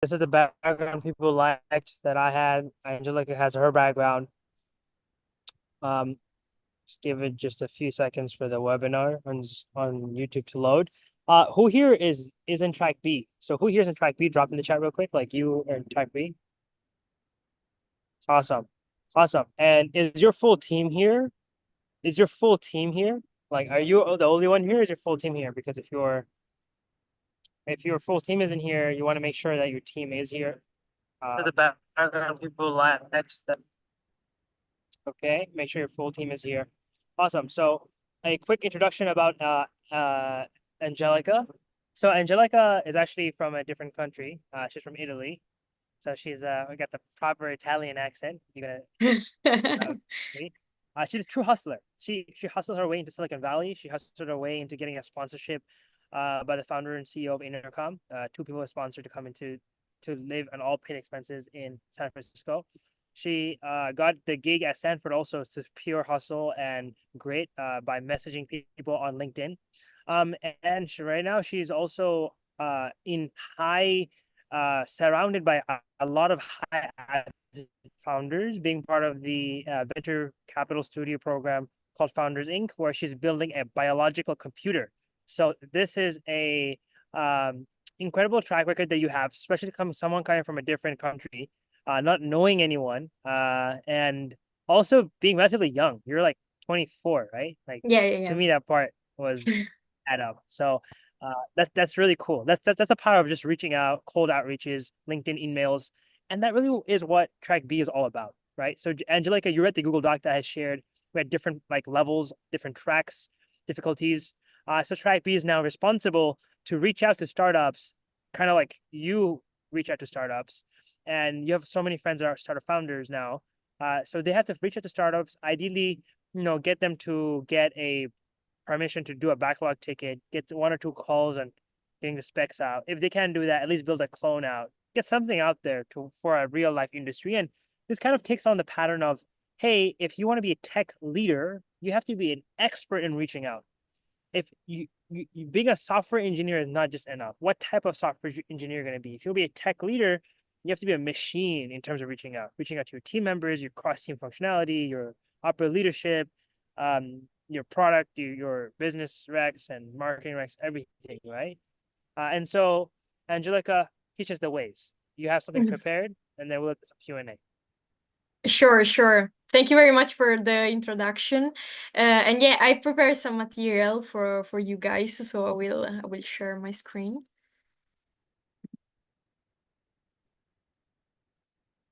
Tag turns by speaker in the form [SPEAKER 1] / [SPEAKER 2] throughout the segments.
[SPEAKER 1] This is the background people liked that I had. Angelica has her background. Um, just give it just a few seconds for the webinar on YouTube to load. Who here is in track B? So who here is in track B? Drop in the chat real quick, like you are in track B. Awesome. Awesome. And is your full team here? Is your full team here? Like, are you the only one here? Is your full team here? Because if your full team isn't here, you want to make sure that your team is here. The background people next. Okay, make sure your full team is here. Awesome. So a quick introduction about Angelica. So Angelica is actually from a different country. She's from Italy. So she's we got the proper Italian accent. You're gonna see. She's a true hustler. She hustled her way into Silicon Valley. She hustled her way into getting a sponsorship by the founder and CEO of Intercom. Two people were sponsored to come into to live on all paid expenses in San Francisco. She got the gig at Stanford also. It's pure hustle and great by messaging people on LinkedIn. And right now she's also in high surrounded by a lot of high founders, being part of the venture capital studio program called Founders Inc., where she's building a biological computer. So this is a incredible track record that you have, especially someone coming from a different country, not knowing anyone, and also being relatively young. You're like 24, right? Like
[SPEAKER 2] Yeah, yeah,
[SPEAKER 1] to
[SPEAKER 2] yeah.
[SPEAKER 1] me, that part was add up. So that's really cool. That's the power of just reaching out, cold outreaches, LinkedIn emails, and that really is what track B is all about, right? So Angelica, you read the Google Doc that I shared. We had different like levels, different tracks, difficulties. So track B is now responsible to reach out to startups, kind of like you reach out to startups, and you have so many friends that are startup founders now. So they have to reach out to startups, ideally, get them to get a permission to do a backlog ticket, get one or two calls and getting the specs out. If they can't do that, at least build a clone out, get something out there for a real life industry. And this kind of takes on the pattern of, hey, if you want to be a tech leader, you have to be an expert in reaching out. If being a software engineer is not just enough. What type of software engineer you're going to be? If you'll be a tech leader, you have to be a machine in terms of reaching out to your team members, your cross team functionality, your upper leadership, your product, your business recs and marketing recs, everything, right? And so Angelica teaches the ways. You have something prepared, and then we'll do some Q&A.
[SPEAKER 2] Sure, sure. Thank you very much for the introduction. And yeah, I prepared some material for you guys, so I will share my screen.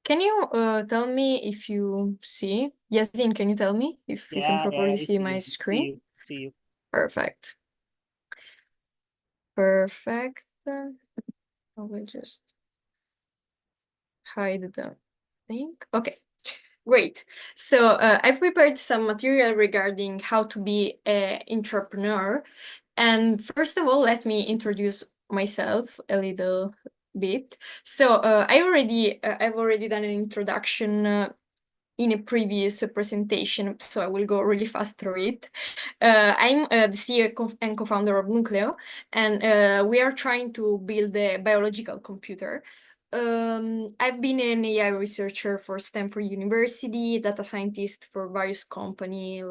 [SPEAKER 2] Can you tell me if you see? Yasin, can you tell me if you can
[SPEAKER 1] Yeah,
[SPEAKER 2] properly
[SPEAKER 1] you
[SPEAKER 2] see
[SPEAKER 1] see
[SPEAKER 2] my
[SPEAKER 1] you, see
[SPEAKER 2] screen?
[SPEAKER 1] you, see you.
[SPEAKER 2] Perfect. Perfect. I will just hide the thing. Okay. Great. So I've prepared some material regarding how to be an entrepreneur. And first of all, let me introduce myself a little bit. So I've already done an introduction in a previous presentation, so I will go really fast through it. I'm the CEO and co-founder of Nucleo, and we are trying to build a biological computer. I've been an AI researcher for Stanford University, data scientist for various companies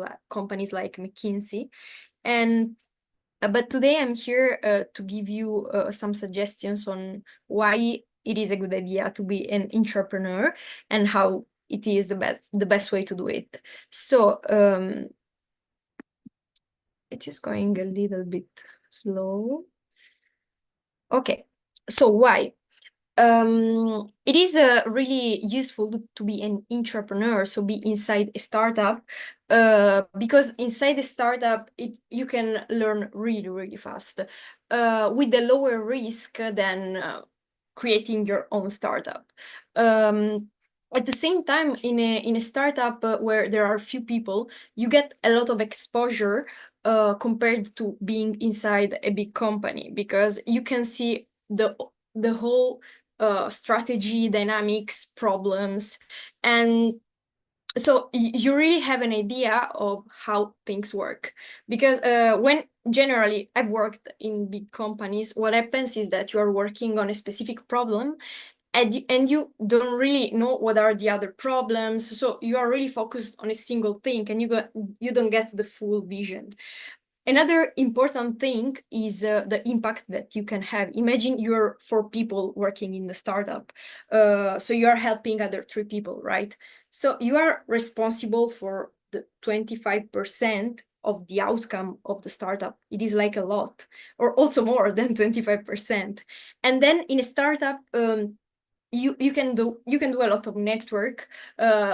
[SPEAKER 2] like McKinsey, and but today I'm here to give you some suggestions on why it is a good idea to be an entrepreneur and how it is the best way to do it. So it is going a little bit slow. Okay, so why? It is really useful to be an entrepreneur, so be inside a startup, because inside a startup, you can learn really, really fast, with a lower risk than creating your own startup. At the same time, in a startup where there are few people, you get a lot of exposure compared to being inside a big company, because you can see the whole strategy, dynamics, problems, and So you really have an idea of how things work, because when generally I've worked in big companies, what happens is that you are working on a specific problem and you don't really know what are the other problems, so you are really focused on a single thing and you don't get the full vision. Another important thing is the impact that you can have. Imagine you're 4 people working in the startup. So you are helping other 3 people, right? So you are responsible for the 25% of the outcome of the startup. It is like a lot, or also more than 25%. And then in a startup, you can do a lot of network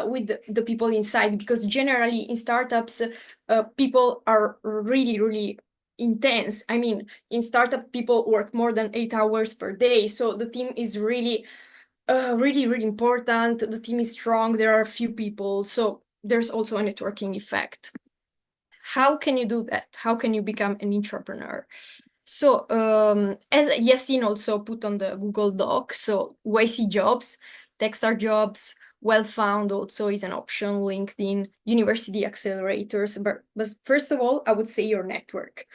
[SPEAKER 2] with the people inside, because generally in startups people are really intense. I mean, in startup people work more than 8 hours per day, so the team is really really important. The team is strong, there are few people, so there's also a networking effect. How can you do that? How can you become an entrepreneur? So as Yasin also put on the Google Doc, so YC jobs, Techstar jobs, well-found also is an option, LinkedIn, university accelerators. But first of all, I would say your network.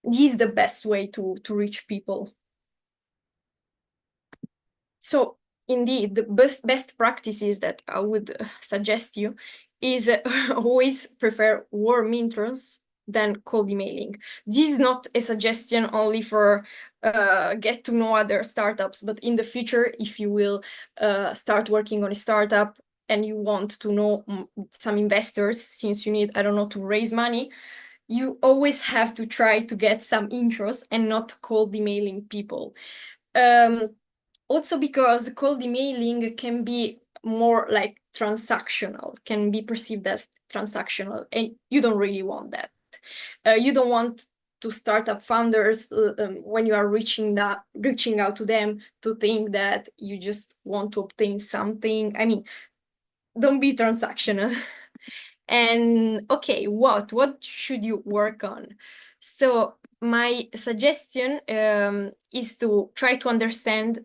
[SPEAKER 2] This is the best way to reach people. So indeed, the best practices that I would suggest you is always prefer warm intros than cold emailing. This is not a suggestion only for get to know other startups, but in the future, if you will start working on a startup and you want to know some investors, since you need, I don't know, to raise money, you always have to try to get some intros and not cold emailing people. Also because cold emailing can be more like transactional, can be perceived as transactional, and you don't really want that. You don't want to startup founders when you are reaching out to them to think that you just want to obtain something. I mean, don't be transactional. And okay, what should you work on? So my suggestion is to try to understand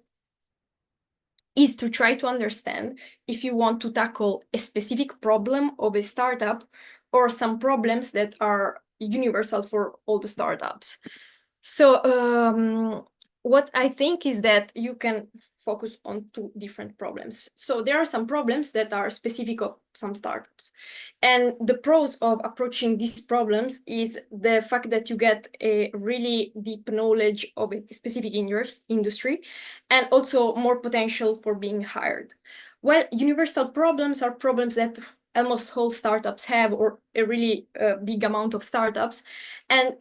[SPEAKER 2] if you want to tackle a specific problem of a startup or some problems that are universal for all the startups. So what I think is that you can focus on 2 different problems. So there are some problems that are specific of some startups. And the pros of approaching these problems is the fact that you get a really deep knowledge of a specific industry and also more potential for being hired. Well, universal problems are problems that almost all startups have, or a really big amount of startups. And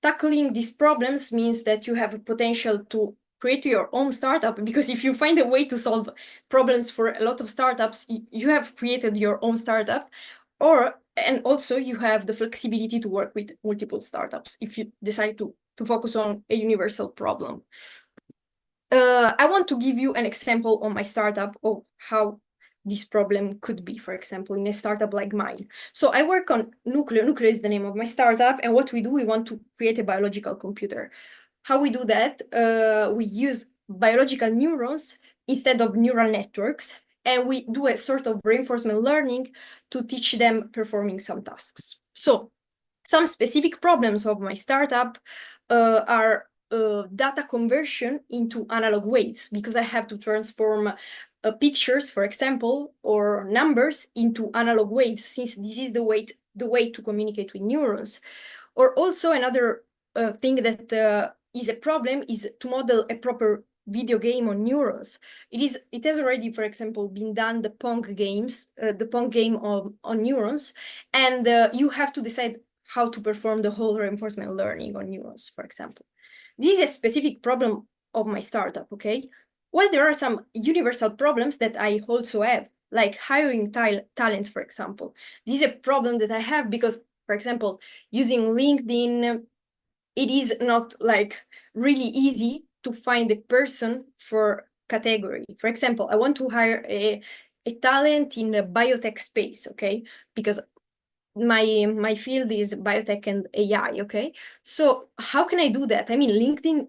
[SPEAKER 2] tackling these problems means that you have a potential to create your own startup, because if you find a way to solve problems for a lot of startups, you have created your own startup. And also you have the flexibility to work with multiple startups if you decide to focus on a universal problem. I want to give you an example on my startup of how this problem could be, for example, in a startup like mine. So I work on Nucleo. Nucleo is the name of my startup. And what we do, we want to create a biological computer. How we do that? We use biological neurons instead of neural networks. And we do a sort of reinforcement learning to teach them performing some tasks. So some specific problems of my startup are data conversion into analog waves, because I have to transform pictures, for example, or numbers into analog waves, since this is the way to communicate with neurons. Or also another thing that is a problem is to model a proper video game on neurons. It has already, for example, been done, the Pong game on neurons, and you have to decide how to perform the whole reinforcement learning on neurons, for example. This is a specific problem of my startup, okay? Well, there are some universal problems that I also have, like hiring talents, for example. This is a problem that I have because, for example, using LinkedIn, it is not like really easy to find a person for category. For example, I want to hire a talent in the biotech space, okay? Because my field is biotech and AI, okay? So how can I do that? I mean, LinkedIn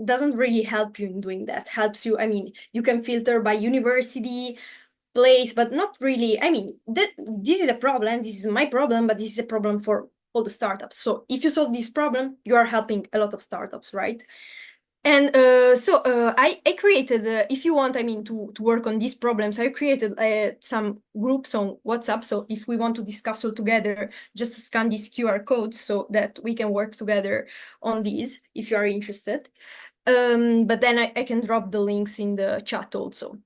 [SPEAKER 2] doesn't really help you in doing that. Helps you, I mean, you can filter by university, place, but not really. I mean, this is a problem. This is my problem, but this is a problem for all the startups. So if you solve this problem, you are helping a lot of startups, right? And I created, if you want, I mean, to work on these problems, I created some groups on WhatsApp. So if we want to discuss all together, just scan these QR codes so that we can work together on these if you are interested. But then I can drop the links in the chat also.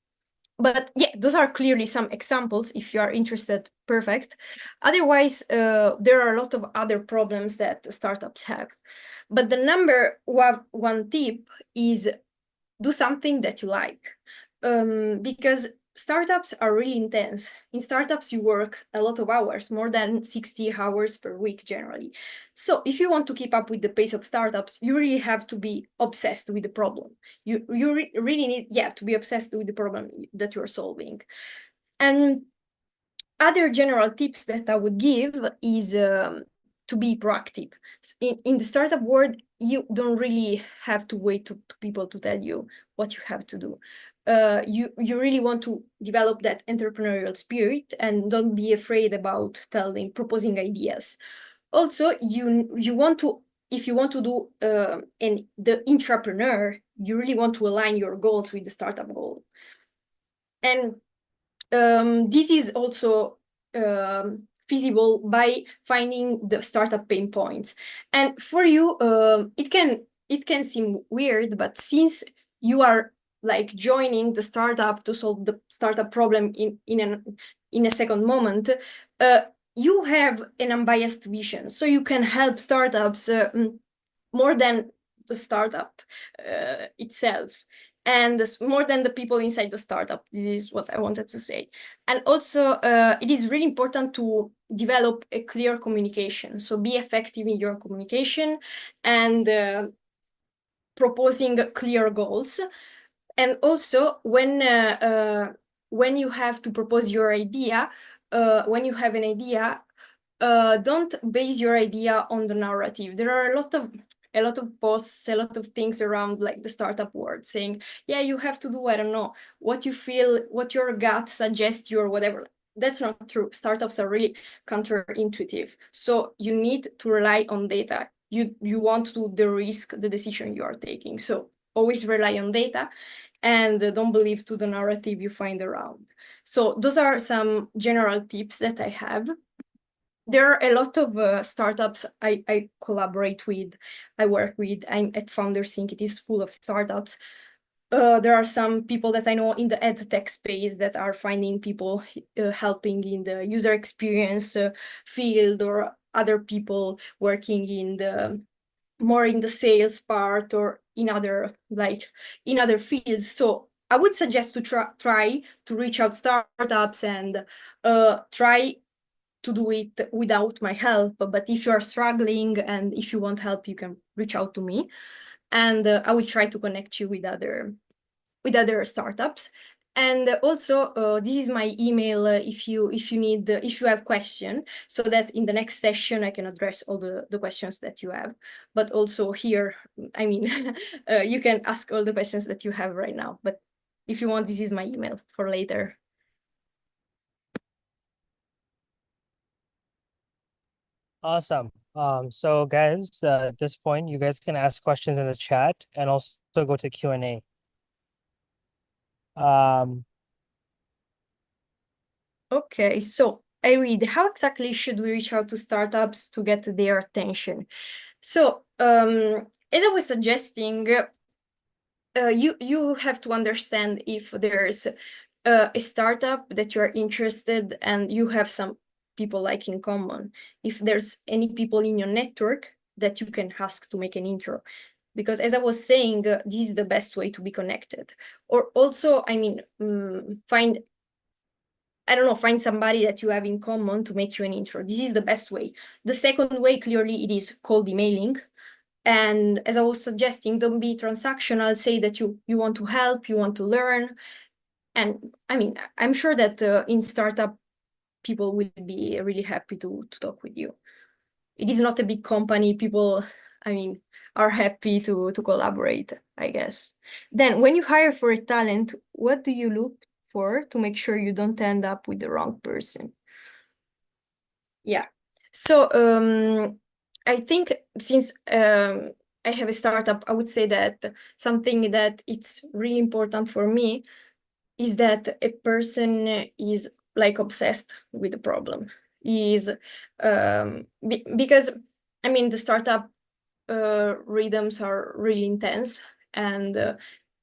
[SPEAKER 2] But yeah, those are clearly some examples. If you are interested, perfect. Otherwise, there are a lot of other problems that startups have. But the number one tip is do something that you like. Because startups are really intense. In startups, you work a lot of hours, more than 60 hours per week generally. So if you want to keep up with the pace of startups, you really have to be obsessed with the problem. You really need, yeah, to be obsessed with the problem that you're solving. And other general tips that I would give is to be proactive. In the startup world, you don't really have to wait to people to tell you what you have to do. You really want to develop that entrepreneurial spirit and don't be afraid about proposing ideas. Also, you want to, if you want to do the entrepreneur, you really want to align your goals with the startup goal. And this is also feasible by finding the startup pain points. And for you, it can seem weird, but since you are like joining the startup to solve the startup problem in a second moment, you have an unbiased vision, so you can help startups more than the startup itself, and more than the people inside the startup. This is what I wanted to say. And also, it is really important to develop a clear communication. So be effective in your communication and proposing clear goals. And also, when you have to propose your idea, when you have an idea, don't base your idea on the narrative. There are a lot of posts, a lot of things around like the startup world saying, yeah, you have to do, I don't know, what you feel, what your gut suggests you or whatever. That's not true. Startups are really counterintuitive. So you need to rely on data. You want to de-risk the decision you are taking. So always rely on data and don't believe to the narrative you find around. So those are some general tips that I have. There are a lot of startups I collaborate with, I work with. I'm at Founders Inc. It is full of startups. There are some people that I know in the EdTech space that are finding people helping in the user experience field, or other people working in the more in the sales part or in other fields. So I would suggest to try to reach out startups and try to do it without my help. But if you are struggling and if you want help, you can reach out to me, and I will try to connect you with other startups. And also, this is my email if you need, if you have question, so that in the next session I can address all the questions that you have. But also here, I mean, you can ask all the questions that you have right now. But if you want, this is my email for later.
[SPEAKER 1] Awesome. So guys, at this point, you guys can ask questions in the chat and also go to Q&A.
[SPEAKER 2] Okay, so I read, how exactly should we reach out to startups to get their attention? So as I was suggesting, you have to understand if there's a startup that you're interested and you have some people like in common. If there's any people in your network that you can ask to make an intro. Because as I was saying, this is the best way to be connected. Or also, I mean, find somebody that you have in common to make you an intro. This is the best way. The second way, clearly, it is cold emailing. And as I was suggesting, don't be transactional. Say that you want to help, you want to learn. And I mean, I'm sure that in startup, people will be really happy to talk with you. It is not a big company. People, I mean, are happy to collaborate, I guess. Then when you hire for a talent, what do you look for to make sure you don't end up with the wrong person? Yeah. So I think since I have a startup, I would say that something that it's really important for me is that a person is like obsessed with the problem. Is because I mean the startup rhythms are really intense, and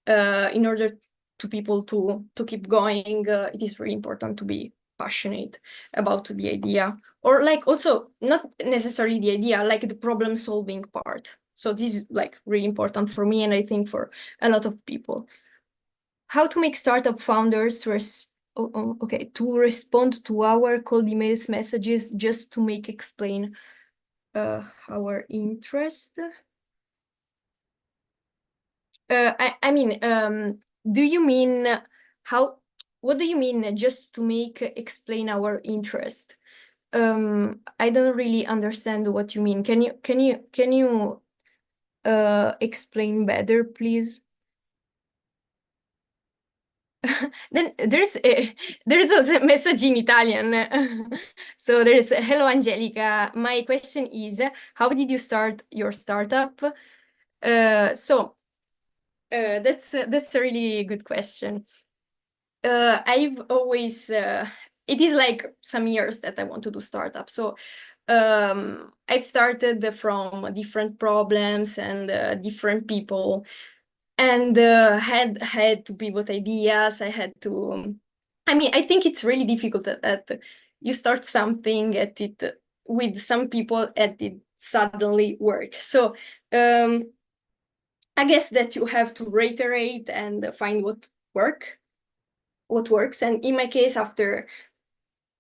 [SPEAKER 2] in order to people to keep going, it is really important to be passionate about the idea, or like also not necessarily the idea, like the problem solving part. So this is like really important for me, and I think for a lot of people. How to make startup founders to respond to our cold emails messages just to make explain our interest. I mean, do you mean what do you mean just to make explain our interest? I don't really understand what you mean. Can you explain better, please? Then there's also a message in Italian. So there's hello Angelica. My question is, how did you start your startup? That's a really good question. I've always it is like some years that I want to do startup. So I've started from different problems and different people, and had to pivot ideas. I had to. I mean, I think it's really difficult that you start something at it with some people and it suddenly works. So I guess that you have to reiterate and find what works. And in my case, after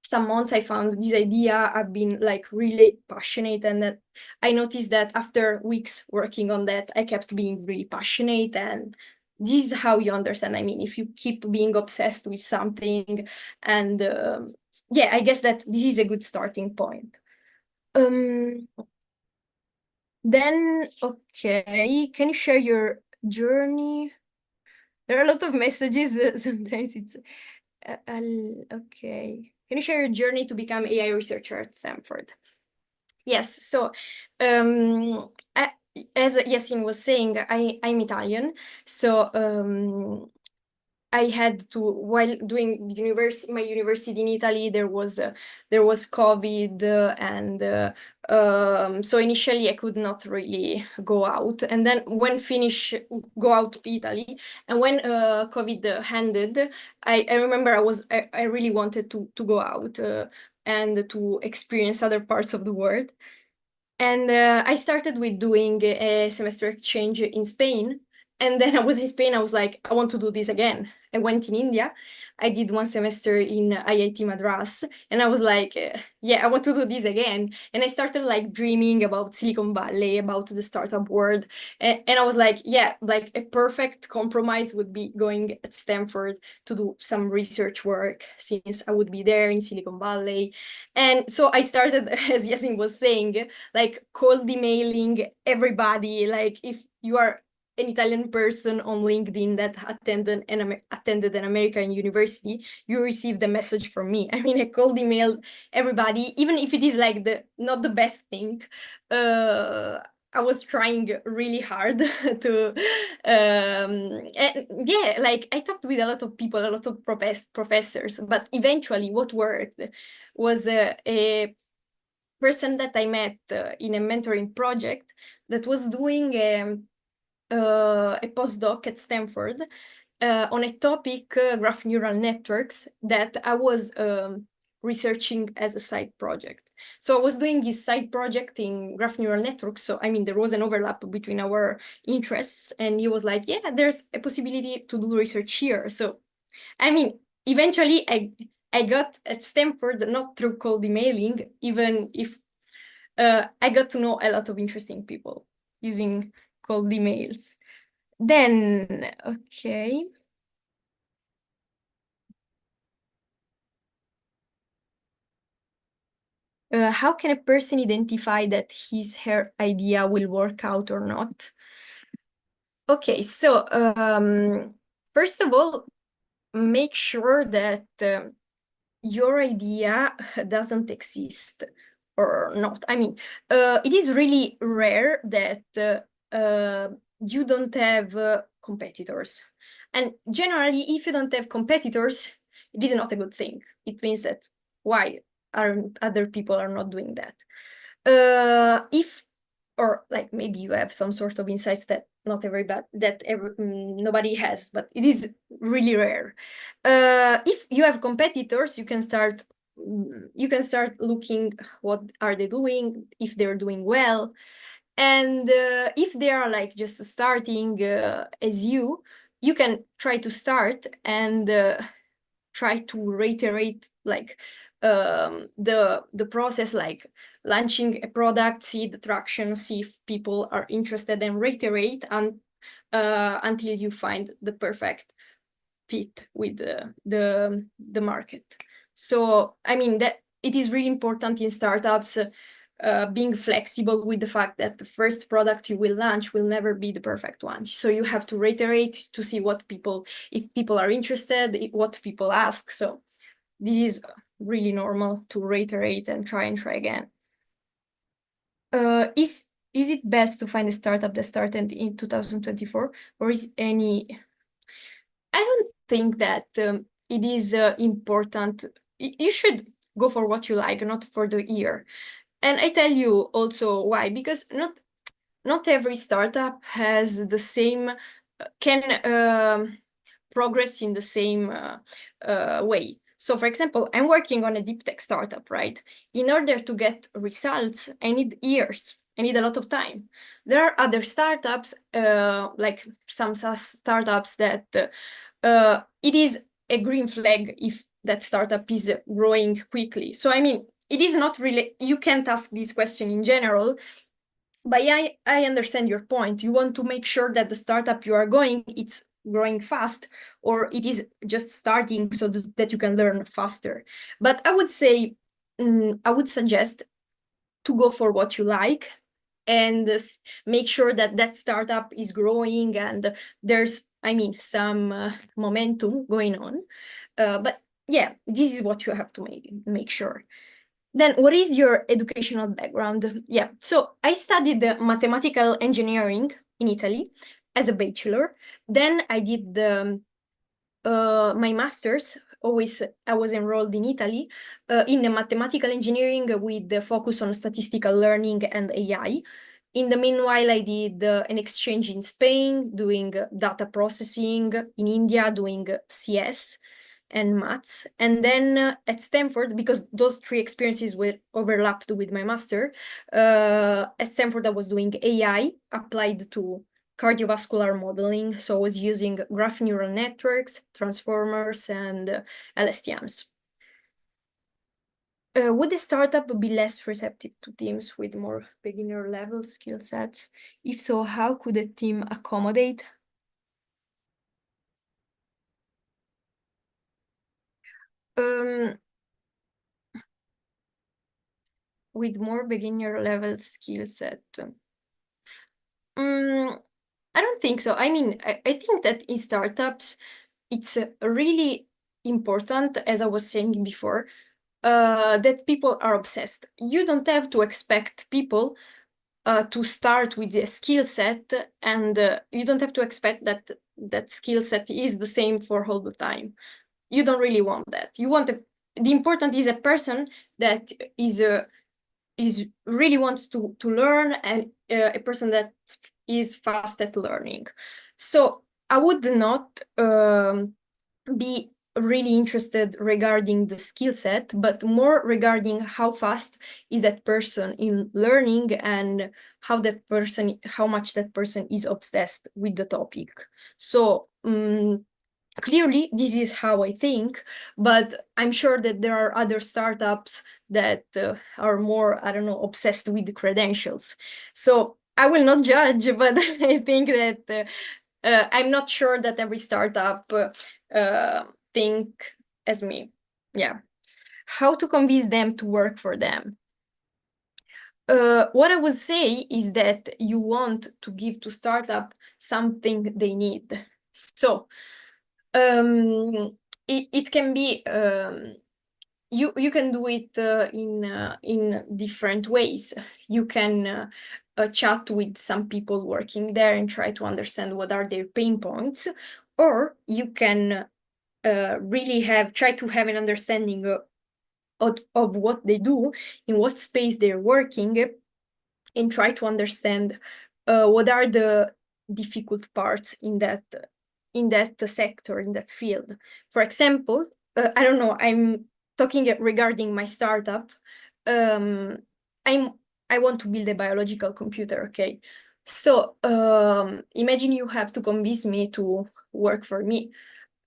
[SPEAKER 2] some months, I found this idea. I've been like really passionate, and that I noticed that after weeks working on that, I kept being really passionate. And this is how you understand. I mean, if you keep being obsessed with something, and yeah, I guess that this is a good starting point. Um, then, okay, can you share your journey? There are a lot of messages. Sometimes it's okay. Can you share your journey to become AI researcher at Stanford? Yes. So, I, as Yasin was saying, I'm Italian. So, I had to, while doing my university in Italy, there was COVID, and so initially I could not really go out. And then go out to Italy. And when COVID ended, I remember I really wanted to go out and to experience other parts of the world. And I started with doing a semester exchange in Spain. And then I was in Spain, I was like, I want to do this again. I went in India. I did one semester in IIT Madras, and I was like, yeah, I want to do this again. And I started like dreaming about Silicon Valley, about the startup world. And I was like, yeah, like a perfect compromise would be going at Stanford to do some research work, since I would be there in Silicon Valley. And so I started, as Yasin was saying, like cold emailing everybody. Like if you are an Italian person on LinkedIn that attended an American university, you received a message from me. I mean, I cold emailed everybody, even if it is like not the best thing. I was trying really hard to, and yeah, like I talked with a lot of people, a lot of professors, but eventually what worked was a person that I met in a mentoring project that was doing a postdoc at Stanford on a topic, graph neural networks, that I was researching as a side project. So I was doing this side project in graph neural networks. So, I mean, there was an overlap between our interests, and he was like, yeah, there's a possibility to do research here. So, I mean, eventually I got at Stanford, not through cold emailing, even if I got to know a lot of interesting people using cold emails. Then, okay. How can a person identify that her idea will work out or not? Okay, so first of all, make sure that your idea doesn't exist or not. I mean, it is really rare that you don't have competitors. And generally, if you don't have competitors, it is not a good thing. It means that why are other people are not doing that? If or like maybe you have some sort of insights that not everybody nobody has, but it is really rare. If you have competitors, you can start looking what are they doing, if they're doing well, and if they are like just starting as you can try to start and try to reiterate like the process, like launching a product, see the traction, see if people are interested, and reiterate until you find the perfect fit with the market. So I mean that it is really important in startups being flexible with the fact that the first product you will launch will never be the perfect one. So you have to reiterate to see if people are interested, what people ask. So this is really normal to reiterate and try again. Is it best to find a startup that started in 2024, or is any? I don't think that it is important. You should go for what you like, not for the year. And I tell you also why, because not every startup has the same can progress in the same way. So for example, I'm working on a deep tech startup, right? In order to get results, I need years. I need a lot of time. There are other startups, like some SaaS startups that it is a green flag if that startup is growing quickly. So I mean, it is not really, you can't ask this question in general, but I understand your point. You want to make sure that the startup you are going, it's growing fast, or it is just starting so that you can learn faster. But I would say, I would suggest to go for what you like and make sure that that startup is growing and there's, I mean, some momentum going on. But yeah, this is what you have to make sure. Then what is your educational background? Yeah, so I studied mathematical engineering in Italy as a bachelor. Then I did my master's. I was enrolled in Italy in mathematical engineering with the focus on statistical learning and AI. In the meanwhile, I did an exchange in Spain doing data processing, in India doing CS and maths. And then at Stanford, because those three experiences were overlapped with my master, at Stanford I was doing AI applied to cardiovascular modeling. So I was using graph neural networks, transformers, and LSTMs. Would a startup be less receptive to teams with more beginner level skill sets? If so, how could a team accommodate? With more beginner level skill set. I don't think so. I mean, I think that in startups, it's really important, as I was saying before, that people are obsessed. You don't have to expect people to start with a skill set, and you don't have to expect that that skill set is the same for all the time. You don't really want that. You want the important is a person that is really wants to learn, and a person that is fast at learning. So I would not be really interested regarding the skill set, but more regarding how fast is that person in learning and how much that person is obsessed with the topic. So clearly, this is how I think, but I'm sure that there are other startups that are more, I don't know, obsessed with the credentials. So I will not judge, but I think that I'm not sure that every startup think as me. Yeah. How to convince them to work for them? What I would say is that you want to give to startup something they need. So it can be you can do it in different ways. You can chat with some people working there and try to understand what are their pain points, or you can really try to have an understanding of what they do, in what space they're working, and try to understand what are the difficult parts in that sector, in that field. For example, I don't know, I'm talking regarding my startup. Um, I'm I want to build a biological computer, okay? So imagine you have to convince me to work for me.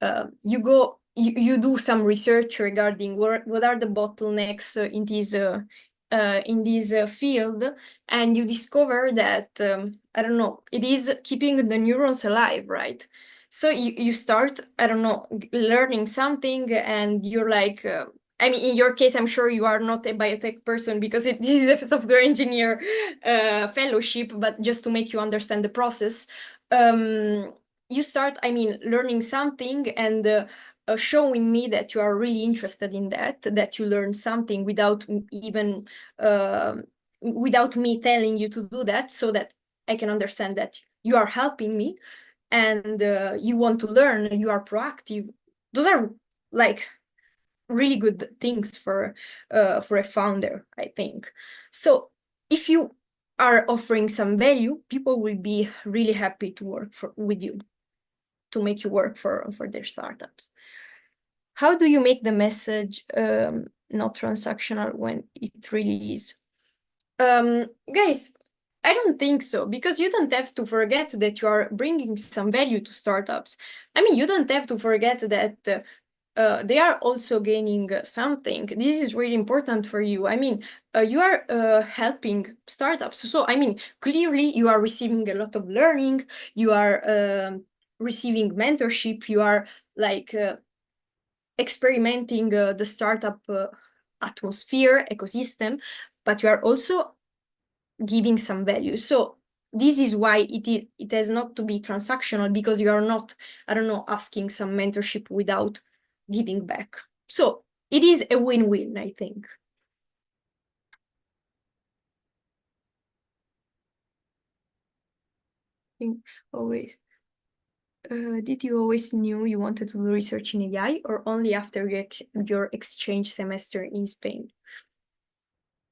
[SPEAKER 2] You do some research regarding what are the bottlenecks in this field, and you discover that I don't know, it is keeping the neurons alive, right? So you start, I don't know, learning something, and you're like, I mean, in your case, I'm sure you are not a biotech person because it is a software engineer fellowship, but just to make you understand the process. You start, I mean, learning something and showing me that you are really interested in that you learn something even without me telling you to do that, so that I can understand that you are helping me and you want to learn, you are proactive. Those are like really good things for a founder, I think. So if you are offering some value, people will be really happy to work with you, to make you work for their startups. How do you make the message not transactional when it really is? Guys, I don't think so, because you don't have to forget that you are bringing some value to startups. I mean, you don't have to forget that they are also gaining something. This is really important for you. I mean, you are helping startups. So, I mean, clearly you are receiving a lot of learning, you are receiving mentorship, you are like experimenting the startup atmosphere, ecosystem, but you are also giving some value. So this is why it has not to be transactional, because you are not, I don't know, asking some mentorship without giving back. So it is a win-win, I think. I think always. Did you always knew you wanted to do research in AI, or only after your exchange semester in Spain?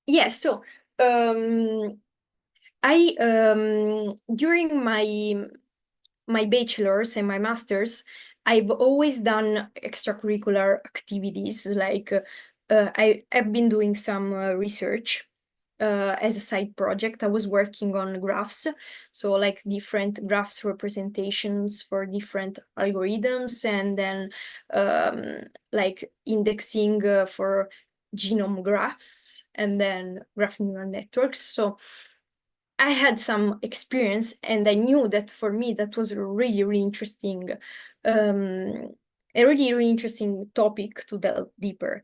[SPEAKER 2] Yeah, so I during my bachelor's and my master's, I've always done extracurricular activities. Like I've been doing some research as a side project. I was working on graphs, so like different graphs representations for different algorithms, and then like indexing for genome graphs, and then graph neural networks. So I had some experience, and I knew that for me that was really, really interesting, a really, really interesting topic to delve deeper.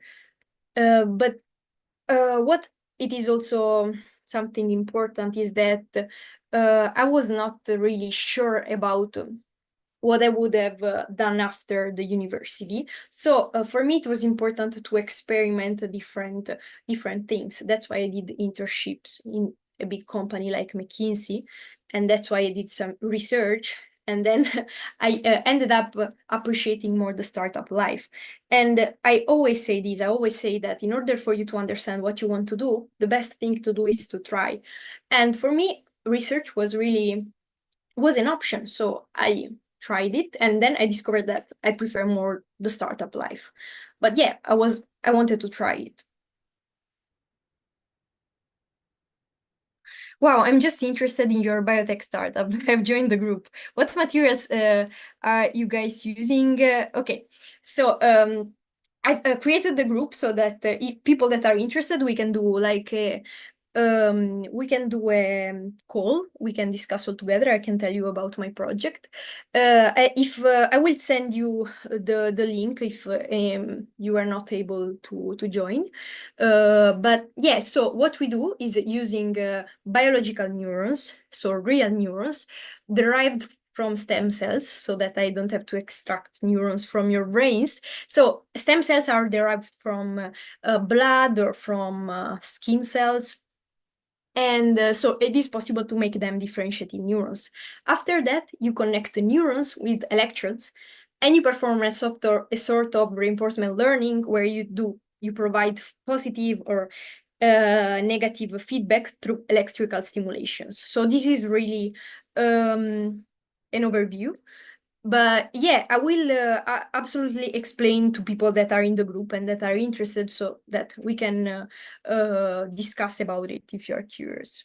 [SPEAKER 2] But what it is also something important is that I was not really sure about what I would have done after the university. So for me, it was important to experiment different things. That's why I did internships in a big company like McKinsey, and that's why I did some research. And then I ended up appreciating more the startup life. And I always say this, I always say that in order for you to understand what you want to do, the best thing to do is to try. And for me, research was an option. So I tried it, and then I discovered that I prefer more the startup life. But yeah, I wanted to try it. Wow, I'm just interested in your biotech startup. I've joined the group. What materials are you guys using? Okay, so I've created the group so that people that are interested, we can do like we can do a call. We can discuss all together. I can tell you about my project. If I will send you the link if you are not able to join. But yeah, so what we do is using biological neurons, so real neurons derived from stem cells so that I don't have to extract neurons from your brains. So stem cells are derived from blood or from skin cells. And so it is possible to make them differentiate in neurons. After that, you connect the neurons with electrodes and you perform a sort of reinforcement learning where you provide positive or negative feedback through electrical stimulations. So this is really an overview. But yeah, I will absolutely explain to people that are in the group and that are interested so that we can discuss about it if you are curious.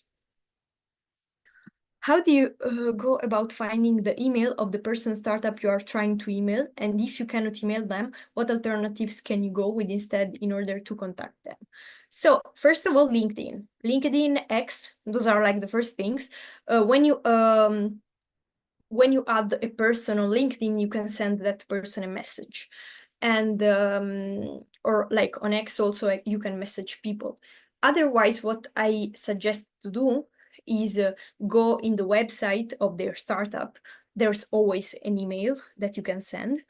[SPEAKER 2] How do you go about finding the email of the person startup you are trying to email? And if you cannot email them, what alternatives can you go with instead in order to contact them? So first of all, LinkedIn, X, those are like the first things. When you add a person on LinkedIn, you can send that person a message. And or like on X also, you can message people. Otherwise, what I suggest to do is go in the website of their startup. There's always an email that you can send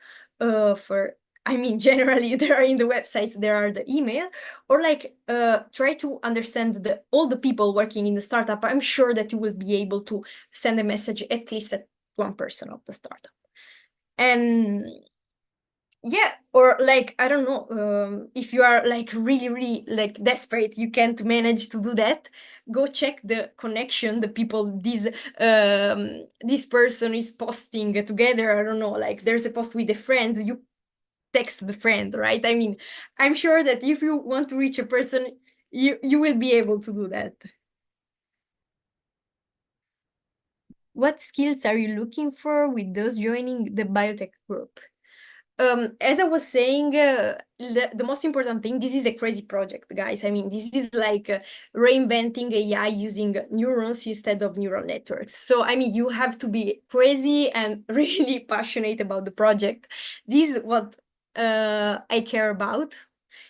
[SPEAKER 2] generally there are in the websites, there are the email, or like try to understand all the people working in the startup. I'm sure that you will be able to send a message at least at one person of the startup. And yeah, or like, I don't know, if you are like really like desperate, you can't manage to do that, go check the connection, the people this person is posting together. I don't know, like there's a post with a friend, you text the friend, right? I mean, I'm sure that if you want to reach a person, you will be able to do that. What skills are you looking for with those joining the biotech group? As I was saying, the most important thing, this is a crazy project, guys. I mean, this is like reinventing AI using neurons instead of neural networks. So, I mean, you have to be crazy and really passionate about the project. This is what I care about.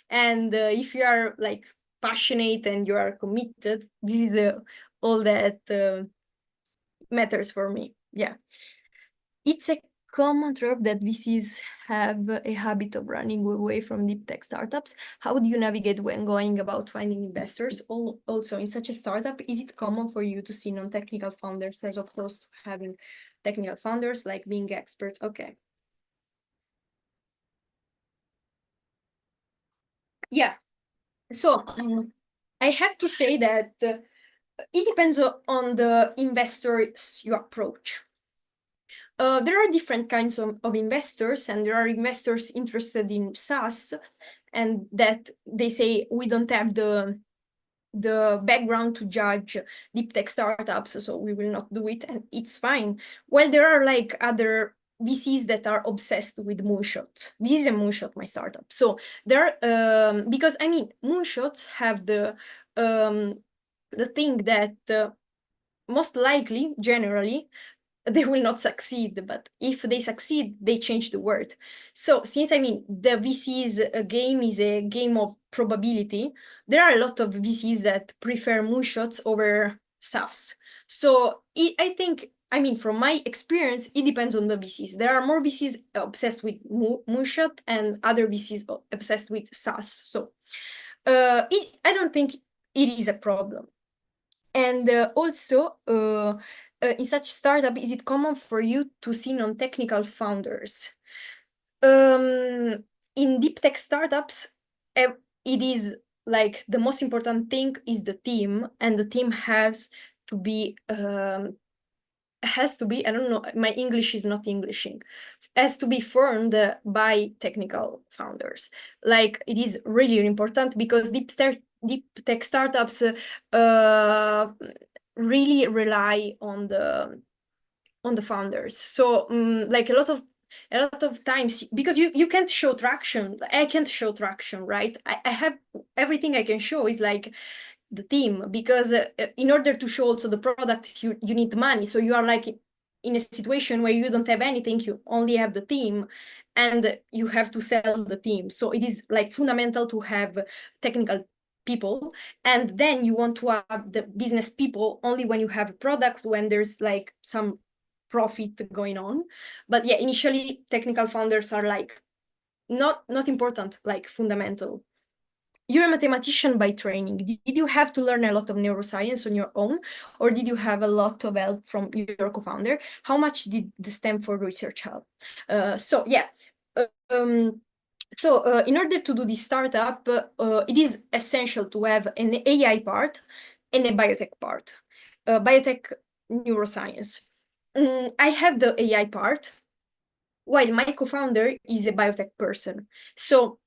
[SPEAKER 2] And if you are like passionate and you are committed, this is all that matters for me. Yeah. It's a common trope that VCs have a habit of running away from deep tech startups. How do you navigate when going about finding investors? Also, in such a startup, is it common for you to see non-technical founders as opposed to having technical founders, like being experts? Okay. Yeah. So I have to say that it depends on the investors you approach. There are different kinds of investors, and there are investors interested in SaaS, and that they say we don't have the background to judge deep tech startups, so we will not do it, and it's fine. Well, there are like other VCs that are obsessed with moonshots. This is a moonshot, my startup. So there, because I mean, moonshots have the thing that most likely, generally, they will not succeed, but if they succeed, they change the world. So since I mean the VC's game is a game of probability, there are a lot of VCs that prefer moonshots over SaaS. So I think, I mean, from my experience, it depends on the VCs. There are more VCs obsessed with moonshot and other VCs obsessed with SaaS. So I don't think it is a problem. And also, in such startup, is it common for you to see non-technical founders? In deep tech startups, it is like the most important thing is the team, and the team to be has to be, I don't know, my English is not Englishing, has to be formed by technical founders. Like it is really important because deep tech startups really rely on the founders. So like a lot of times, because you can't show traction, I can't show traction, right? I have everything I can show is like the team, because in order to show also the product, you need money. So you are like in a situation where you don't have anything, you only have the team, and you have to sell the team. So it is like fundamental to have technical people, and then you want to have the business people only when you have a product, when there's like some profit going on. But yeah, initially technical founders are like not important, like fundamental. You're a mathematician by training. Did you have to learn a lot of neuroscience on your own, or did you have a lot of help from your co-founder? How much did the Stanford research help? So yeah. In order to do this startup, it is essential to have an AI part and a biotech part. Biotech neuroscience. I have the AI part, while my co-founder is a biotech person. So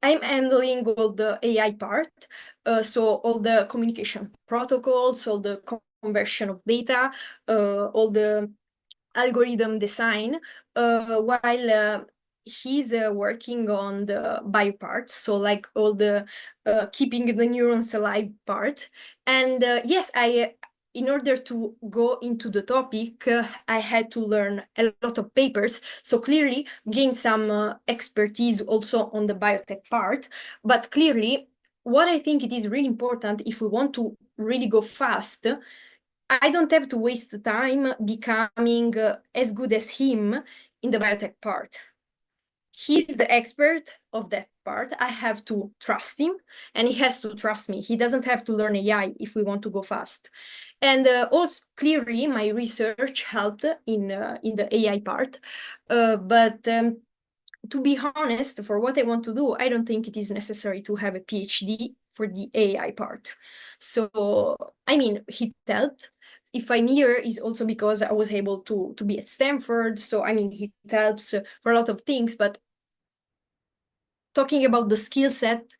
[SPEAKER 2] I'm handling all the AI part, so all the communication protocols, all the conversion of data, all the algorithm design, while he's working on the bio parts, so like all the keeping the neurons alive part. And yes, in order to go into the topic, I had to learn a lot of papers, so clearly gain some expertise also on the biotech part. But clearly, what I think it is really important if we want to really go fast, I don't have to waste time becoming as good as him in the biotech part. He's the expert of that part. I have to trust him, and he has to trust me. He doesn't have to learn AI if we want to go fast. And also, clearly, my research helped in the AI part. But to be honest, for what I want to do, I don't think it is necessary to have a PhD for the AI part. So, I mean, it helped. If I'm here is also because I was able to be at Stanford. So, I mean, it helps for a lot of things. But talking about the skill set,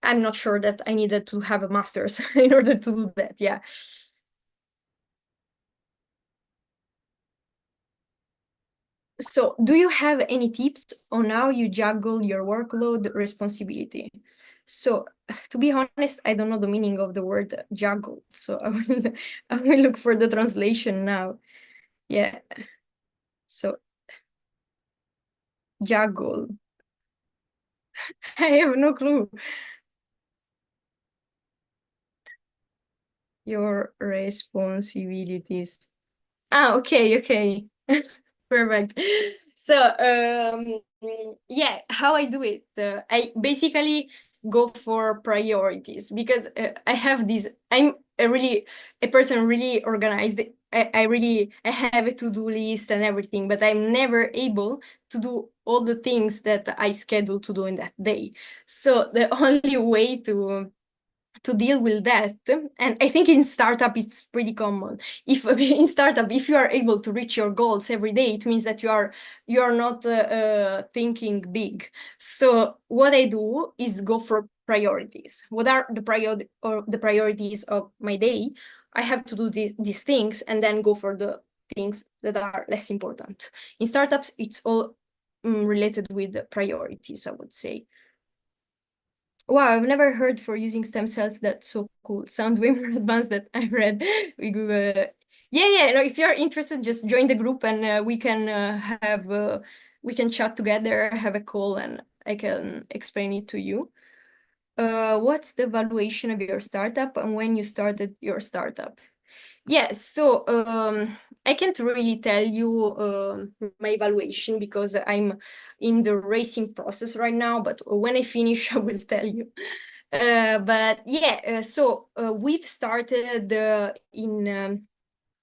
[SPEAKER 2] I'm not sure that I needed to have a master's in order to do that. Yeah. So, do you have any tips on how you juggle your workload responsibility? So, to be honest, I don't know the meaning of the word juggle. So, I will look for the translation now. Yeah. So, juggle. I have no clue. Your responsibilities. Ah, okay. Perfect. So, yeah, how I do it, I basically go for priorities because I have this. I'm a person really organized. I have a to-do list and everything, but I'm never able to do all the things that I schedule to do in that day. So the only way to deal with that, and I think in startup it's pretty common. If in startup, if you are able to reach your goals every day, it means that you are not thinking big. So what I do is go for priorities. What are the priorities of my day? I have to do these things and then go for the things that are less important. In startups, it's all related with the priorities, I would say. Wow, I've never heard for using stem cells. That's so cool. Sounds way more advanced than I've read. We Google. Yeah. No, if you're interested, just join the group and we can chat together, have a call, and I can explain it to you. What's the valuation of your startup and when you started your startup? Yes, so I can't really tell you my evaluation because I'm in the racing process right now, but when I finish, I will tell you. But yeah, we've started in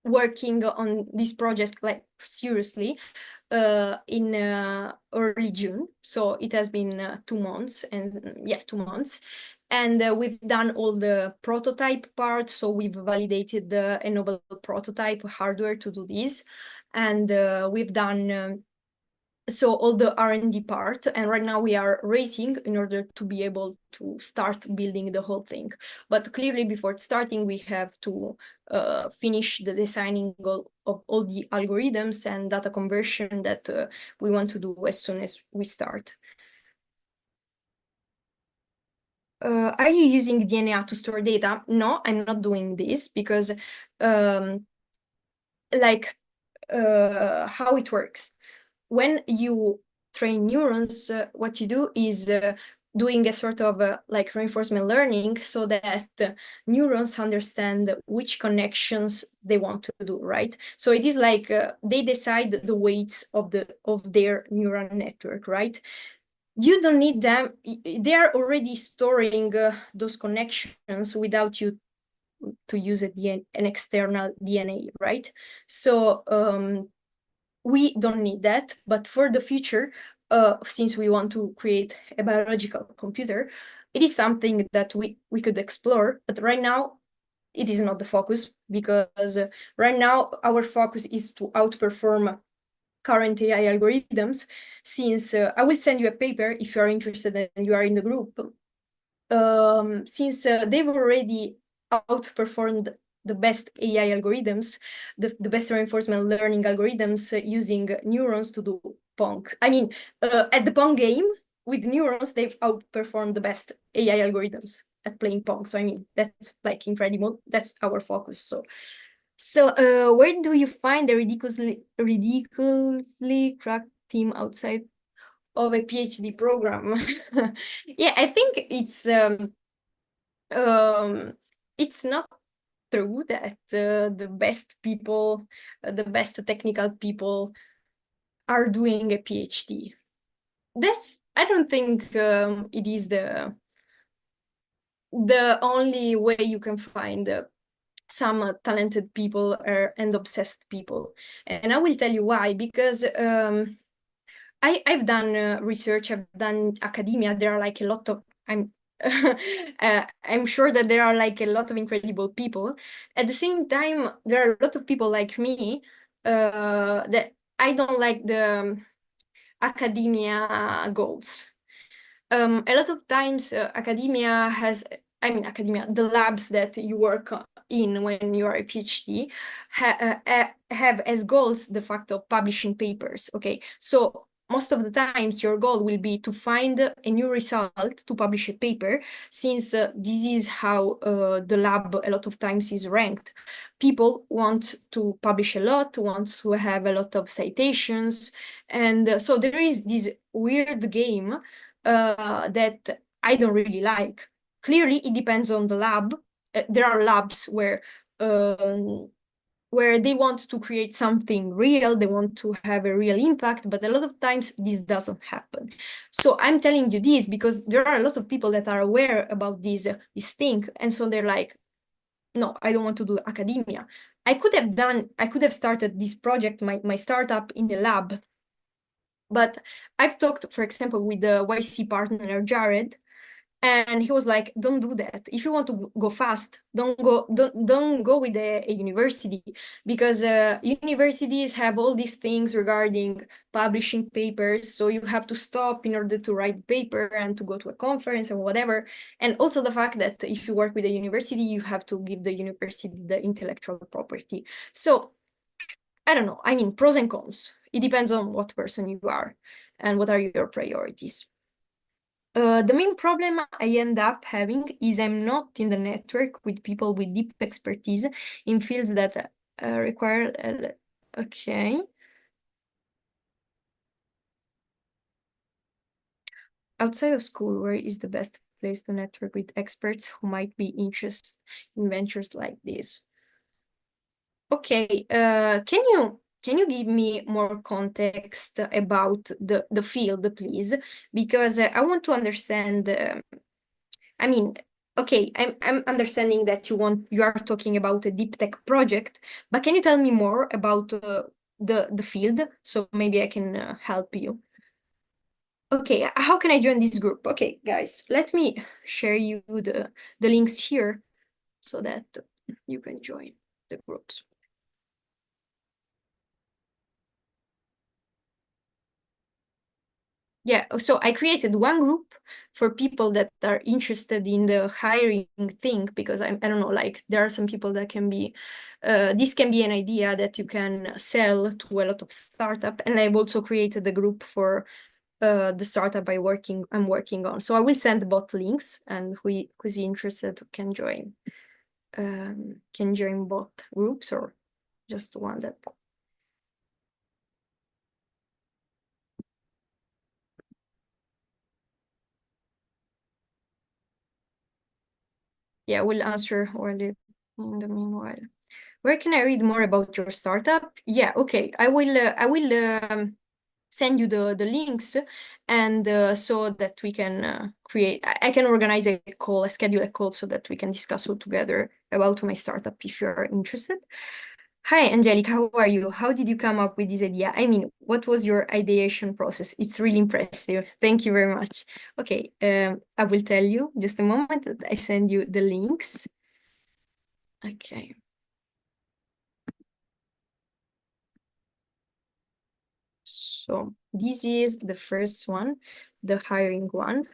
[SPEAKER 2] working on this project like seriously in early June. So it has been 2 months, and yeah, 2 months. And we've done all the prototype parts. So we've validated a novel prototype hardware to do this. And we've done so all the R&D part, and right now we are racing in order to be able to start building the whole thing. But clearly before starting, we have to finish the designing of all the algorithms and data conversion that we want to do as soon as we start. Are you using DNA to store data? No, I'm not doing this because how it works. When you train neurons, what you do is doing a sort of like reinforcement learning so that neurons understand which connections they want to do, right? So it is like they decide the weights of their neural network, right? You don't need them. They are already storing those connections without you to use an external DNA, right? So we don't need that, but for the future, since we want to create a biological computer, it is something that we could explore, but right now it is not the focus, because right now our focus is to outperform current AI algorithms, since I will send you a paper if you are interested and you are in the group, since they've already outperformed the best AI algorithms, the best reinforcement learning algorithms using neurons to do Pong. I mean, at the Pong game, with neurons, they've outperformed the best AI algorithms at playing Pong. So, I mean, that's like incredible. That's our focus. So where do you find the ridiculously cracked team outside of a PhD program? Yeah, I think it's not true that the best people, the best technical people are doing a PhD. I don't think it is the only way you can find some talented people and obsessed people. And I will tell you why, because I've done research, I've done academia. There are like a lot of, I'm sure that there are like a lot of incredible people. At the same time, there are a lot of people like me that I don't like the academia goals. A lot of times academia has, the labs that you work in when you are a PhD have as goals the fact of publishing papers, okay? So most of the times your goal will be to find a new result to publish a paper, since this is how the lab a lot of times is ranked. People want to publish a lot, want to have a lot of citations, and so there is this weird game that I don't really like. Clearly, it depends on the lab. There are labs where they want to create something real, they want to have a real impact, but a lot of times this doesn't happen. So I'm telling you this because there are a lot of people that are aware about this thing, and so they're like, no, I don't want to do academia. I could have started this project, my startup, in the lab. But I've talked, for example, with the YC partner, Jared, and he was like, don't do that. If you want to go fast, don't go with a university, because universities have all these things regarding publishing papers. So you have to stop in order to write paper and to go to a conference and whatever. And also the fact that if you work with a university, you have to give the university the intellectual property. So I don't know. I mean, pros and cons. It depends on what person you are and what are your priorities. The main problem I end up having is I'm not in the network with people with deep expertise in fields that require. Okay. Outside of school, where is the best place to network with experts who might be interested in ventures like this? Okay, can you give me more context about the field, please? Because I want to understand. I mean, okay, I'm understanding that you are talking about a deep tech project, but can you tell me more about the field, so maybe I can help you? Okay, how can I join this group? Okay, guys, let me share you the links here so that you can join the groups. Yeah, so I created one group for people that are interested in the hiring thing, because I don't know, like there are some people that can be, this can be an idea that you can sell to a lot of startup. And I've also created a group for the startup I'm working on. So I will send both links, and who's interested can join both groups or just one that. Yeah, we'll answer all it in the meanwhile. Where can I read more about your startup? Yeah, okay. I will send you the links, and so that we can create. I can organize a call, schedule a call, so that we can discuss all together about my startup if you're interested. Hi, Angelica, how are you? How did you come up with this idea? I mean, what was your ideation process? It's really impressive. Thank you very much. Okay, I will tell you just a moment that I send you the links. Okay. So this is the first one, the hiring one.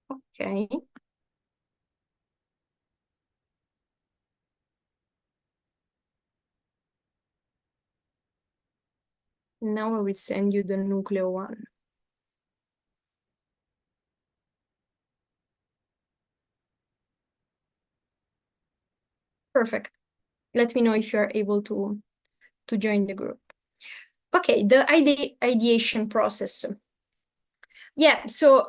[SPEAKER 2] Okay. Now I will send you the nucleo one. Perfect. Let me know if you're able to join the group. Okay, the ideation process. Yeah, so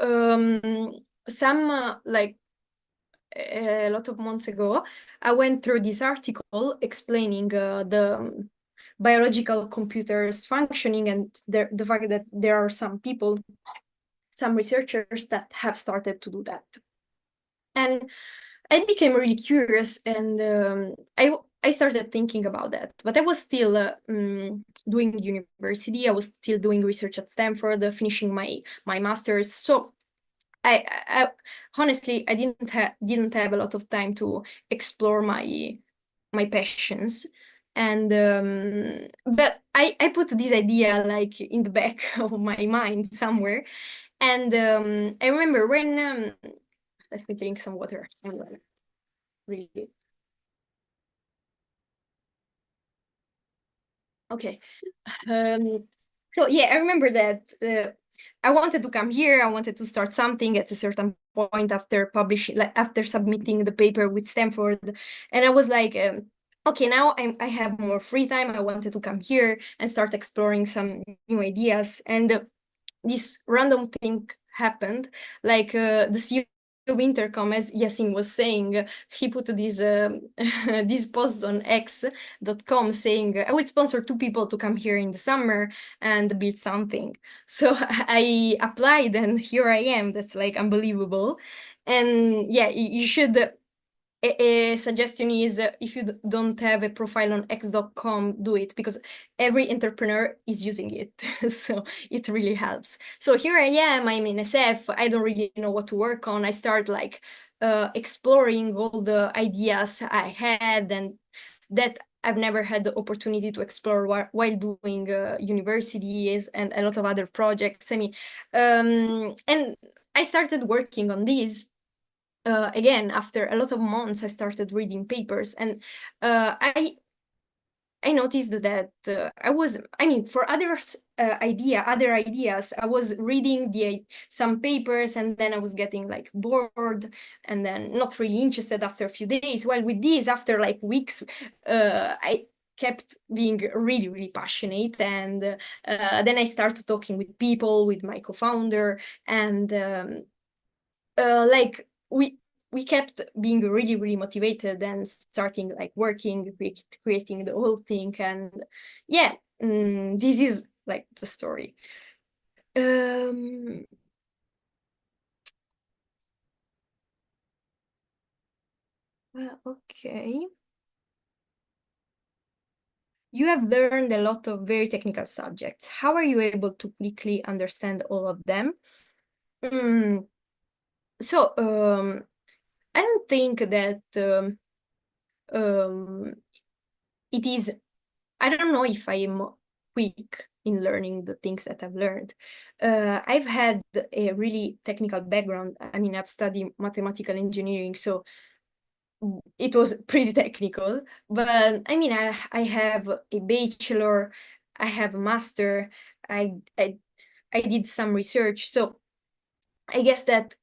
[SPEAKER 2] some like a lot of months ago, I went through this article explaining the biological computers functioning and the fact that there are some people, some researchers that have started to do that. And I became really curious, and I started thinking about that. But I was still doing university. I was still doing research at Stanford, finishing my master's. So I honestly I didn't have a lot of time to explore my passions. And but I put this idea like in the back of my mind somewhere. And I remember when let me drink some water. Really. Okay. So yeah, I remember that I wanted to come here. I wanted to start something at a certain point after publishing, like after submitting the paper with Stanford, and I was like, okay, now I have more free time. I wanted to come here and start exploring some new ideas, and this random thing happened. Like the CEO of Intercom, as Yasin was saying, he put this this post on X.com saying, I will sponsor 2 people to come here in the summer and build something. So I applied, and here I am. That's like unbelievable. And yeah, you should a suggestion is if you don't have a profile on x.com, do it, because every entrepreneur is using it. So it really helps. So here I am, I'm in SF. I don't really know what to work on. I start like exploring all the ideas I had and that I've never had the opportunity to explore while doing universities and a lot of other projects. I mean, and I started working on these again, after a lot of months, I started reading papers, and I noticed that I mean, for others, other ideas, I was reading some papers, and then I was getting like bored, and then not really interested after a few days. While with these, after like weeks, I kept being really, really passionate, and then I started talking with people, with my co-founder, and like we kept being really, really motivated and starting like working, creating the whole thing. And yeah, this is like the story. Um, okay. You have learned a lot of very technical subjects. How are you able to quickly understand all of them? Mm, so I don't think that um, it is I don't know if I am quick in learning the things that I've learned. I've had a really technical background. I mean, I've studied mathematical engineering, so it was pretty technical. But I mean, I have a bachelor, I have a master, I did some research. So I guess that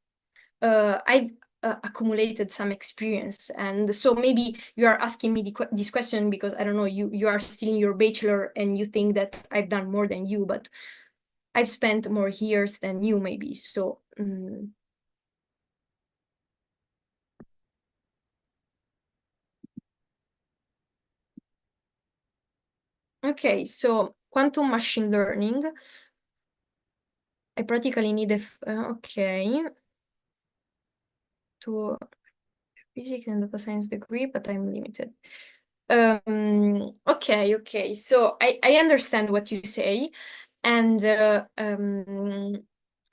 [SPEAKER 2] I've accumulated some experience. And so maybe you are asking me this question because I don't know, you are still in your bachelor and you think that I've done more than you, but I've spent more years than you maybe. So okay, so quantum machine learning. I practically need okay, to physics and data science degree, but I'm limited. Okay. So I understand what you say, and I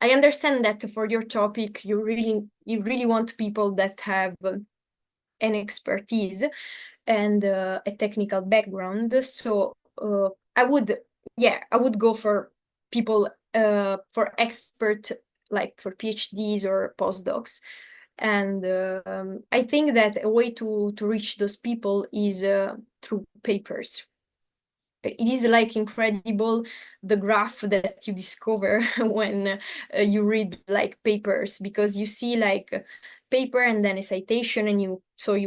[SPEAKER 2] understand that for your topic, you really want people that have an expertise and a technical background. So I would go for people for expert, like for PhDs or postdocs. And I think that a way to reach those people is through papers. It is like incredible the graph that you discover when you read like papers, because you see like a paper and then a citation, and you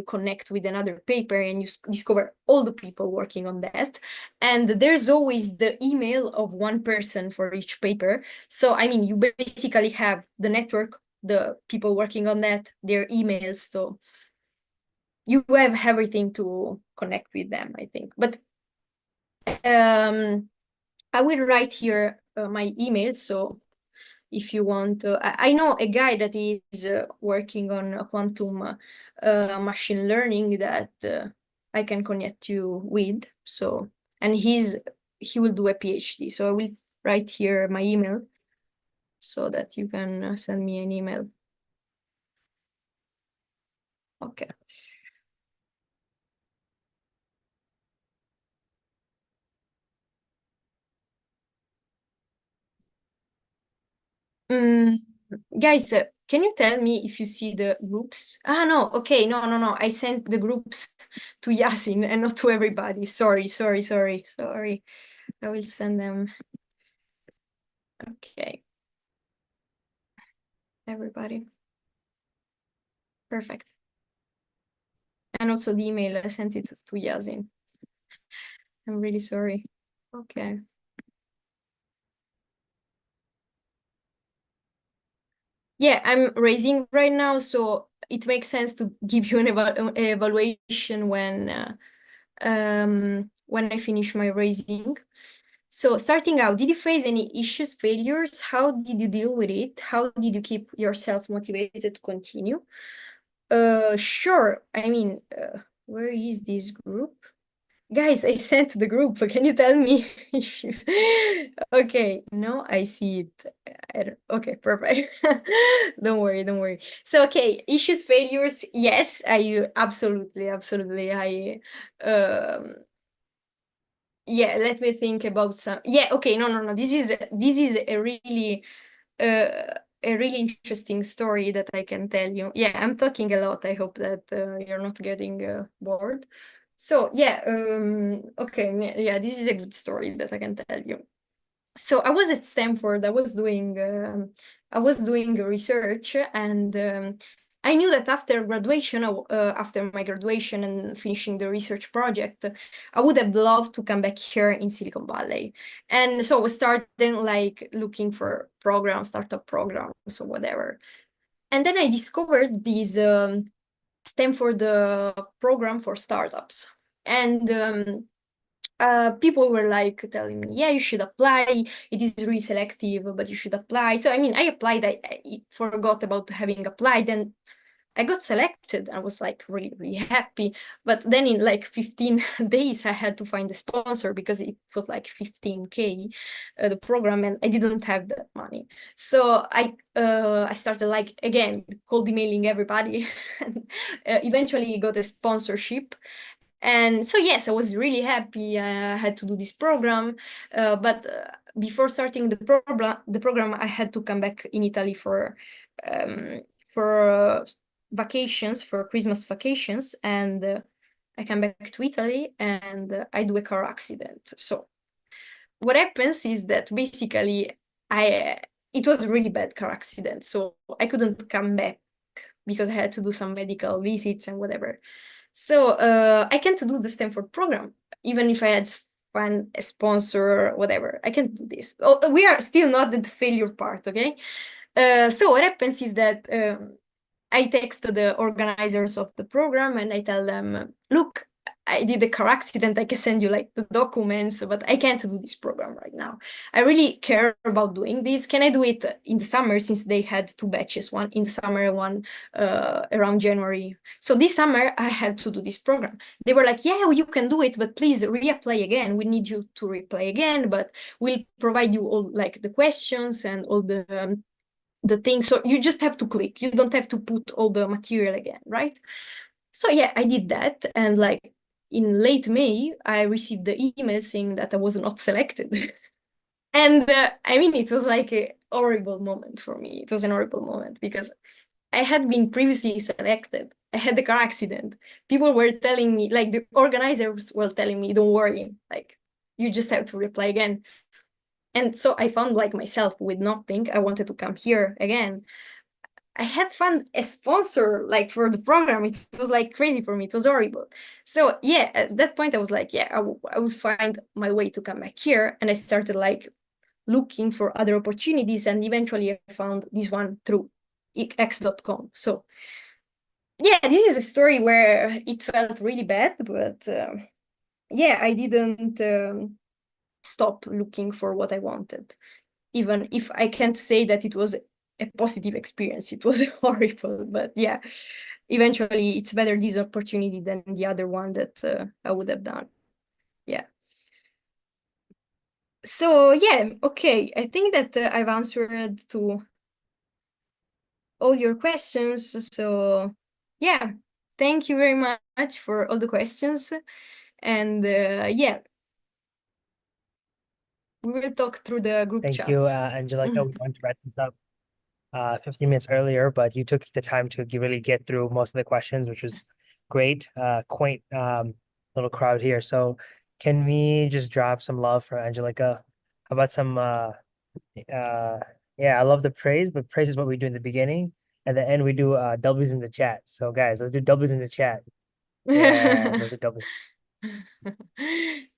[SPEAKER 2] connect with another paper and you discover all the people working on that, and there's always the email of one person for each paper. So I mean, you basically have the network, the people working on that, their emails, so you have everything to connect with them, I think. But I will write here my email. So if you want, I know a guy that is working on quantum machine learning that I can connect you with. So, and he will do a PhD. So I will write here my email so that you can send me an email. Okay. Guys, can you tell me if you see the groups? Ah, no, okay, no. I sent the groups to Yasin and not to everybody. Sorry. I will send them. Okay, everybody. Perfect. And also the email, I sent it to Yasin. I'm really sorry. Okay. Yeah, I'm raising right now, so it makes sense to give you an evaluation when I finish my raising. So starting out, did you face any issues, failures? How did you deal with it? How did you keep yourself motivated to continue? Sure. I mean, where is this group? Guys, I sent the group. Can you tell me if you... Okay, no, I see it. Okay, perfect. Don't worry. So, okay, issues, failures. Yes, I absolutely. Yeah, let me think about some. Yeah, okay, no. This is uh, a really interesting story that I can tell you. Yeah, I'm talking a lot. I hope that you're not getting bored. So yeah, okay, yeah, this is a good story that I can tell you. So I was at Stanford. I was doing research, and I knew that after graduation, after my graduation and finishing the research project, I would have loved to come back here in Silicon Valley. And so I started like looking for programs, startup programs or whatever. And then I discovered this Stanford program for startups. And people were like telling me, yeah, you should apply. It is really selective, but you should apply. So, I mean, I applied. I forgot about having applied, and I got selected. I was like really happy. But then in like 15 days, I had to find a sponsor because it was like 15K, the program, and I didn't have that money. So I started like again cold emailing everybody, and eventually got a sponsorship. And so yes, I was really happy. I had to do this program, but before starting the program, I had to come back in Italy um, for vacations, for Christmas vacations, and I come back to Italy, and I do a car accident. So what happens is that basically I it was a really bad car accident, so I couldn't come back because I had to do some medical visits and whatever. So I can't do the Stanford program, even if I had find a sponsor, whatever. I can't do this. Oh, we are still not at the failure part, okay? So what happens is that I text the organizers of the program and I tell them, look, I did a car accident. I can send you like the documents, but I can't do this program right now. I really care about doing this. Can I do it in the summer, since they had two batches, one in the summer, one around January. So this summer I had to do this program. They were like, yeah, well, you can do it, but please reapply again. We need you to reapply again, but we'll provide you all like the questions and all the thing. So you just have to click. You don't have to put all the material again, right? So yeah, I did that. And like in late May, I received the email saying that I was not selected. And I mean, it was like a horrible moment for me. It was an horrible moment because I had been previously selected. I had the car accident. People were telling me, like the organizers were telling me, don't worry, like you just have to reply again. And so I found like myself with nothing. I wanted to come here again. I had found a sponsor like for the program. It was like crazy for me. It was horrible. So yeah, at that point I was like, yeah, I will find my way to come back here. And I started like looking for other opportunities. And eventually I found this one through x.com. So yeah, this is a story where it felt really bad, but yeah, I didn't stop looking for what I wanted. Even if I can't say that it was a positive experience, it was horrible. But yeah, eventually it's better this opportunity than the other one that I would have done. Yeah. So yeah, okay. I think that I've answered to all your questions. So yeah, thank you very much for all the questions. And yeah, we will talk through the group
[SPEAKER 1] Thank you,
[SPEAKER 2] chats.
[SPEAKER 1] Angelica. We wanted to wrap this up 15 minutes earlier, but you took the time to really get through most of the questions, which was great. Quaint little crowd here. So can we just drop some love for Angelica? How about some yeah, I love the praise, but praise is what we do in the beginning. At the end, we do W's in the chat. So guys, let's do W's in the chat. Yeah, those are W's.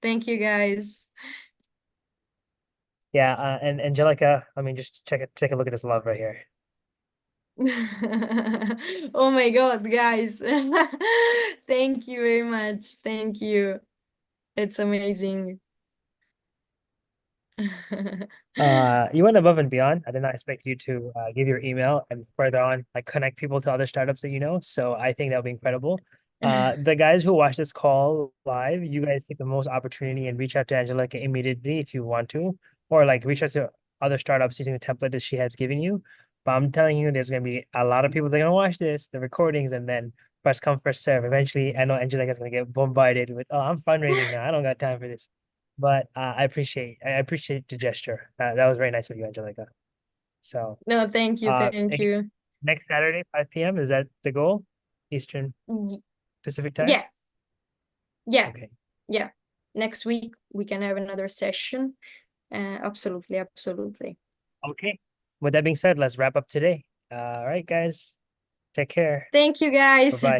[SPEAKER 2] Thank you, guys.
[SPEAKER 1] Yeah, and Angelica, I mean, just take a look at this love right here.
[SPEAKER 2] Oh my God, guys. Thank you very much. Thank you. It's amazing.
[SPEAKER 1] You went above and beyond. I did not expect you to give your email and further on like connect people to other startups that you know. So I think that would be incredible. The guys who watch this call live, you guys take the most opportunity and reach out to Angelica immediately if you want to, or like reach out to other startups using the template that she has given you. But I'm telling you, there's gonna be a lot of people that are gonna watch this, the recordings, and then first come, first serve. Eventually, I know Angelica's gonna get bombarded with, "Oh, I'm fundraising now. I don't got time for this." But I appreciate the gesture. That was very nice of you, Angelica. So
[SPEAKER 2] No, thank you. Thank
[SPEAKER 1] again,
[SPEAKER 2] you.
[SPEAKER 1] next Saturday, 5 p.m. Is that the goal? Eastern
[SPEAKER 2] Y-
[SPEAKER 1] Pacific time?
[SPEAKER 2] Yeah, yeah,
[SPEAKER 1] Okay.
[SPEAKER 2] yeah. Next week we can have another session. Absolutely, absolutely.
[SPEAKER 1] Okay. With that being said, let's wrap up today. All right, guys. Take care.
[SPEAKER 2] Thank you, guys.
[SPEAKER 1] Bye-bye.